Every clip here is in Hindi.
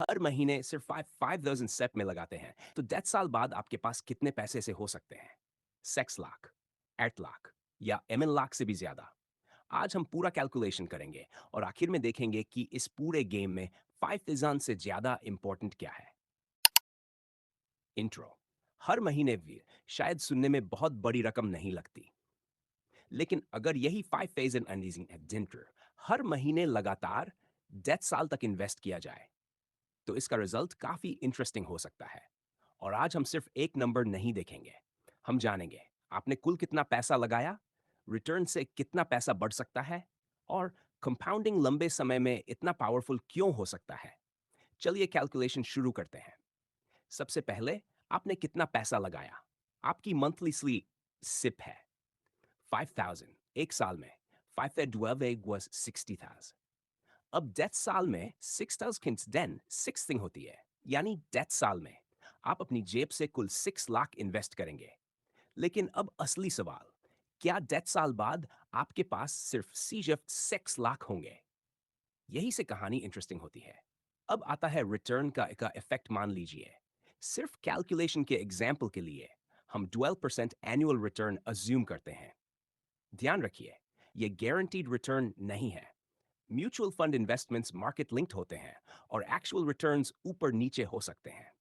हर महीने सिर्फ 5,000 सेट में लगाते हैं तो 10 साल बाद आपके पास कितने पैसे से हो सकते हैं? 6 लाख, 8 लाख या एमएन लाख से भी ज्यादा? आज हम पूरा कैलकुलेशन करेंगे और आखिर में देखेंगे कि इस पूरे गेम में 5,000 से ज्यादा इंपॉर्टेंट क्या है। इंट्रो। हर महीने भी शायद सुनने में बहुत बड़ी रकम नहीं लगती, लेकिन अगर यही 5,000 एंटर हर महीने लगातार 10 साल तक इन्वेस्ट किया जाए तो इसका रिजल्ट काफी इंटरेस्टिंग हो सकता है। और आज हम सिर्फ एक नंबर नहीं देखेंगे, हम जानेंगे आपने कुल कितना पैसा लगाया, रिटर्न से कितना पैसा बढ़ सकता है, और कंपाउंडिंग लंबे समय में इतना पावरफुल क्यों हो सकता है। चलिए कैलकुलेशन शुरू करते हैं। सबसे पहले आपने कितना पैसा लगाया। आपकी मंथली स्लीप सिप है 5,000 एक साल में। 5 at 12 egg was 60,000। अब 10 साल में 6,000 देन 6 होती है, यानी 10 साल में आप अपनी जेब से कुल 6 लाख इन्वेस्ट करेंगे। लेकिन अब असली सवाल, क्या 10 साल बाद आपके पास सिर्फ 6 लाख होंगे? यही से कहानी इंटरेस्टिंग होती है। अब आता है रिटर्न का इफेक्ट। मान लीजिए सिर्फ कैलकुलेशन के एग्जाम्पल के लिए हम 12% एनुअल रिटर्न अज्यूम करते हैं। ध्यान रखिए, ये गारंटीड रिटर्न नहीं है। Mutual fund investments market linked होते हैं और एक्चुअल रिटर्न्स ऊपर नीचे हो सकते हैं।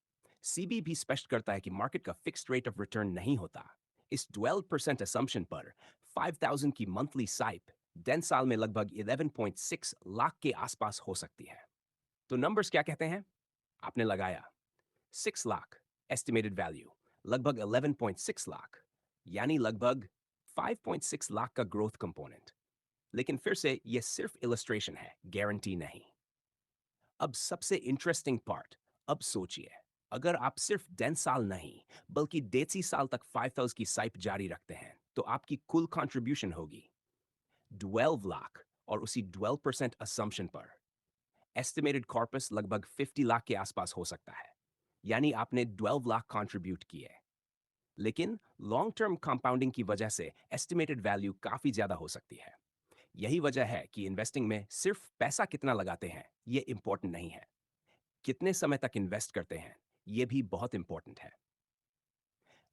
सीबी भी स्पष्ट करता है कि मार्केट का फिक्स्ड रेट ऑफ रिटर्न नहीं होता। इस 12% असम्पशन पर 5,000 की मंथली साइप 10 साल में लगभग 11.6 लाख के आसपास हो सकती है। तो नंबर्स क्या कहते हैं? आपने लगाया 6 लाख एस्टिमेटेड वैल्यू, लगभग 11.6 लाख, यानी लगभग 5.6 लाख का ग्रोथ कंपोनेंट। लेकिन फिर से ये सिर्फ इलस्ट्रेशन है, गारंटी नहीं। अब सबसे इंटरेस्टिंग पार्ट, अब सोचिए अगर आप सिर्फ 10 साल नहीं बल्कि 1.5 साल तक 5,000 की साइप जारी रखते हैं तो आपकी कुल कंट्रीब्यूशन होगी 12 लाख, और उसी 12% असम्पशन पर एस्टिमेटेड कॉर्पस लगभग 50 लाख के आसपास हो सकता है, यानी आपने 12 लाख कंट्रीब्यूट किए। लेकिन लॉन्ग टर्म कंपाउंडिंग की वजह से एस्टिमेटेड वैल्यू काफी ज्यादा हो सकती है। यही वजह है कि इन्वेस्टिंग में सिर्फ पैसा कितना लगाते हैं ये इंपॉर्टेंट नहीं है, कितने समय तक इन्वेस्ट करते हैं ये भी बहुत इंपॉर्टेंट है।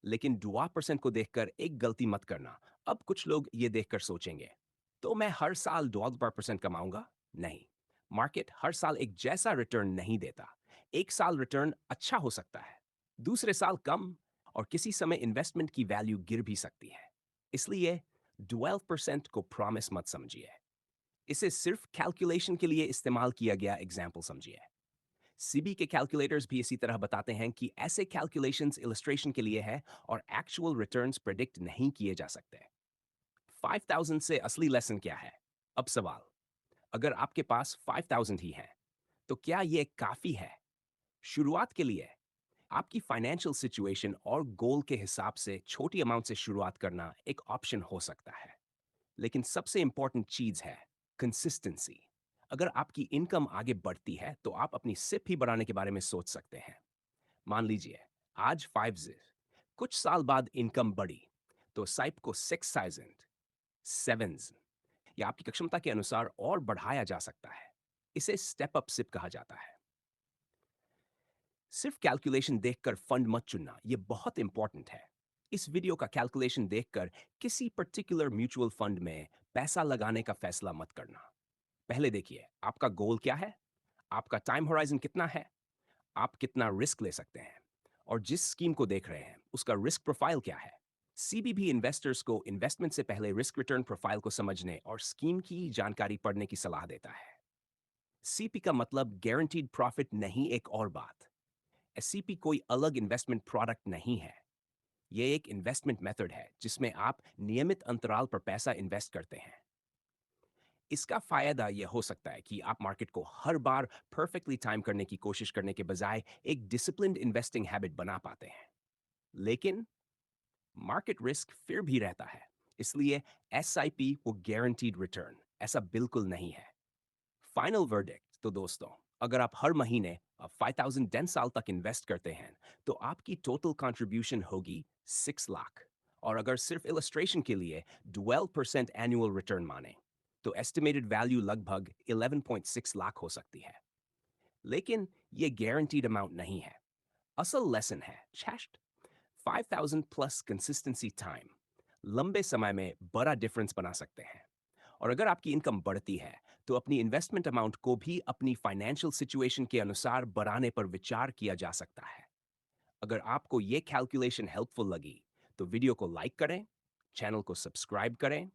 लेकिन डुआ परसेंट को देखकर एक गलती मत करना। अब कुछ लोग ये देखकर सोचेंगे तो मैं हर साल 12% कमाऊंगा। नहीं, मार्केट हर साल एक जैसा रिटर्न नहीं देता। एक साल रिटर्न अच्छा हो सकता है, दूसरे साल कम, और किसी समय इन्वेस्टमेंट की वैल्यू गिर भी सकती है। इसलिए 12% को प्रॉमिस मत समझिए, इसे सिर्फ कैलकुलेशन के लिए इस्तेमाल किया गया एग्जाम्पल समझिए। सीबी के कैलकुलेटर्स भी इसी तरह बताते हैं कि ऐसे कैलकुलेशंस इलस्ट्रेशन के लिए है और एक्चुअल रिटर्न्स प्रेडिक्ट नहीं किए जा सकते। 5,000 से असली लेसन क्या है? अब सवाल, अगर आपके पास 5,000 ही है तो क्या ये काफी है? शुरुआत के लिए आपकी फाइनेंशियल सिचुएशन और गोल के हिसाब से छोटी अमाउंट से शुरुआत करना एक ऑप्शन हो सकता है। लेकिन सबसे इंपॉर्टेंट चीज है कंसिस्टेंसी। अगर आपकी इनकम आगे बढ़ती है तो आप अपनी सिप ही बढ़ाने के बारे में सोच सकते हैं। मान लीजिए आज 5 कुछ साल बाद इनकम बढ़ी तो साइप को 6,000, 7 या आपकी क्षमता के अनुसार और बढ़ाया जा सकता है। इसे स्टेप अप सिप कहा जाता है। सिर्फ कैलकुलेशन देखकर फंड मत चुनना, ये बहुत इंपॉर्टेंट है। इस वीडियो का कैलकुलेशन देखकर किसी पर्टिकुलर म्यूचुअल फंड में पैसा लगाने का फैसला मत करना। पहले देखिए आपका गोल क्या है, आपका टाइम होराइजन कितना है, आप कितना रिस्क ले सकते हैं, और जिस स्कीम को देख रहे हैं उसका रिस्क प्रोफाइल क्या है। सीबीबी इन्वेस्टर्स को इन्वेस्टमेंट से पहले रिस्क रिटर्न प्रोफाइल को समझने और स्कीम की जानकारी पढ़ने की सलाह देता है। सीपी का मतलब गारंटीड प्रॉफिट नहीं, एक और बात, एससीपी कोई अलग इन्वेस्टमेंट प्रोडक्ट नहीं है। ये एक इन्वेस्टमेंट मेथड है जिसमें आप नियमित अंतराल पर पैसा इन्वेस्ट करते हैं। इसका फायदा यह हो सकता है कि आप मार्केट को हर बार परफेक्टली टाइम करने की कोशिश करने के बजाय एक डिसिप्लिन्ड इन्वेस्टिंग हैबिट बना पाते हैं। लेकिन मार्केट रिस्क फिर भी रहता है, इसलिए एसआईपी वो गारंटीड रिटर्न ऐसा बिल्कुल नहीं है। फाइनल वर्डिक्ट तो दोस्तों, अगर आप हर महीने 5,000 10 साल तक इन्वेस्ट करते हैं तो आपकी टोटल कंट्रीब्यूशन होगी 6 लाख। और अगर सिर्फ इलस्ट्रेशन के लिए 12% एनुअल रिटर्न माने तो एस्टिमेटेड वैल्यू लगभग 11.6 लाख हो सकती है। लेकिन ये गारंटीड अमाउंट नहीं है। असल लेसन है चेस्ट 5000 प्लस कंसिस्टेंसी टाइम लंबे समय में बड़ा डिफरेंस बना सकते हैं। और अगर आपकी इनकम बढ़ती है तो अपनी इन्वेस्टमेंट अमाउंट को भी अपनी फाइनेंशियल सिचुएशन के अनुसार बढ़ाने पर विचार किया जा सकता है। अगर आपको ये कैलकुलेशन हेल्पफुल लगी तो वीडियो को लाइक करें, चैनल को सब्सक्राइब करें